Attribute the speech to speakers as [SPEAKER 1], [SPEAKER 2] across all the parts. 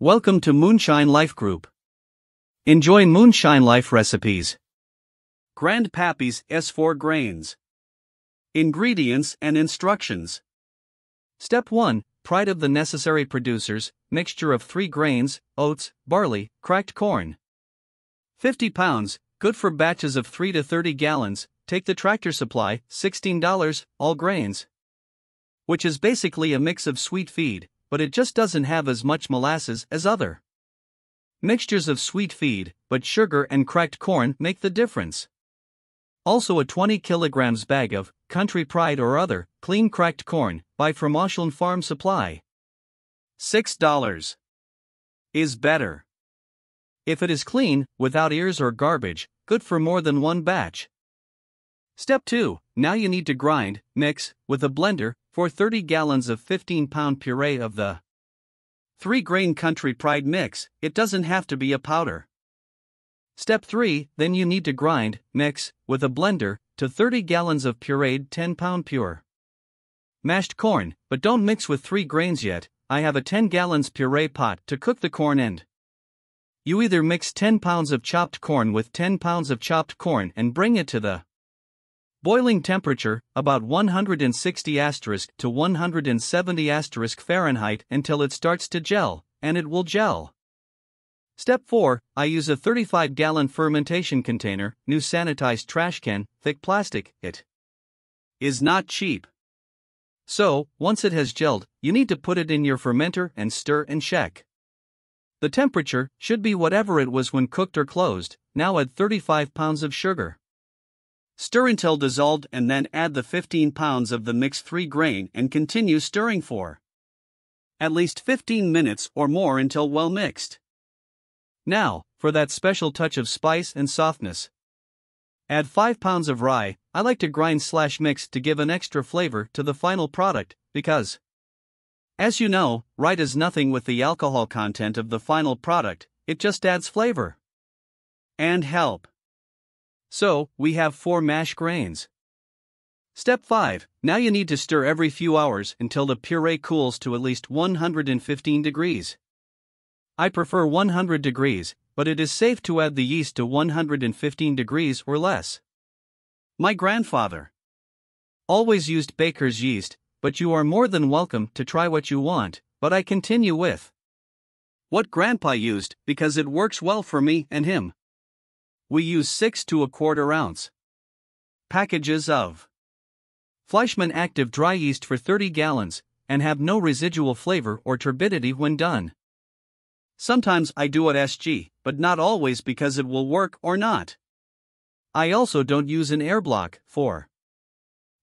[SPEAKER 1] Welcome to Moonshine Life Group. Enjoy Moonshine Life Recipes. Grand Pappys S4 grains. Ingredients and instructions. Step 1. Pride of the necessary producers, mixture of 3 grains, oats, barley, cracked corn. 50 pounds, good for batches of 3 to 30 gallons, take the Tractor Supply, $16, all grains. Which is basically a mix of sweet feed, but it just doesn't have as much molasses as other mixtures of sweet feed, but sugar and cracked corn make the difference. Also a 20 kilograms bag of Country Pride or other clean cracked corn, buy from Ashland Farm Supply. $6 is better. If it is clean, without ears or garbage, good for more than one batch. Step 2. Now you need to grind, mix, with a blender, for 30 gallons of 15-pound puree of the 3-grain Country Pride mix. It doesn't have to be a powder. Step 3. Then you need to grind, mix, with a blender, to 30 gallons of pureed 10-pound pure mashed corn, but don't mix with 3 grains yet. I have a 10 gallons puree pot to cook the corn and you either mix 10 pounds of chopped corn with 10 pounds of chopped corn and bring it to the boiling temperature, about 160 to 170 Fahrenheit until it starts to gel, and it will gel. Step 4. I use a 35-gallon fermentation container, new sanitized trash can, thick plastic. It is not cheap. So, once it has gelled, you need to put it in your fermenter and stir and check. The temperature should be whatever it was when cooked or closed. Now add 35 pounds of sugar. Stir until dissolved and then add the 15 pounds of the mixed 3-grain and continue stirring for at least 15 minutes or more until well mixed. Now, for that special touch of spice and softness, add 5 pounds of rye. I like to grind/mix to give an extra flavor to the final product, because, as you know, rye does nothing with the alcohol content of the final product, it just adds flavor and help. So, we have 4 mashed grains. Step 5. Now you need to stir every few hours until the puree cools to at least 115 degrees. I prefer 100 degrees, but it is safe to add the yeast to 115 degrees or less. My grandfather always used baker's yeast, but you are more than welcome to try what you want, but I continue with what Grandpa used because it works well for me and him. We use 6 to 1/4 ounce packages of Fleischmann Active dry yeast for 30 gallons, and have no residual flavor or turbidity when done. Sometimes I do at SG, but not always because it will work or not. I also don't use an air block for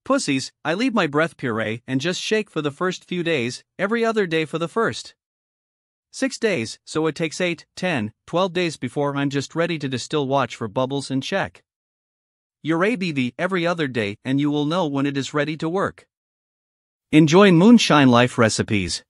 [SPEAKER 1] pussies. I leave my breath puree and just shake for the first few days, every other day for the first 6 days, so it takes 8, 10, 12 days before I'm just ready to distill. Watch for bubbles and check your ABV every other day and you will know when it is ready to work. Enjoy Moonshine Life Recipes.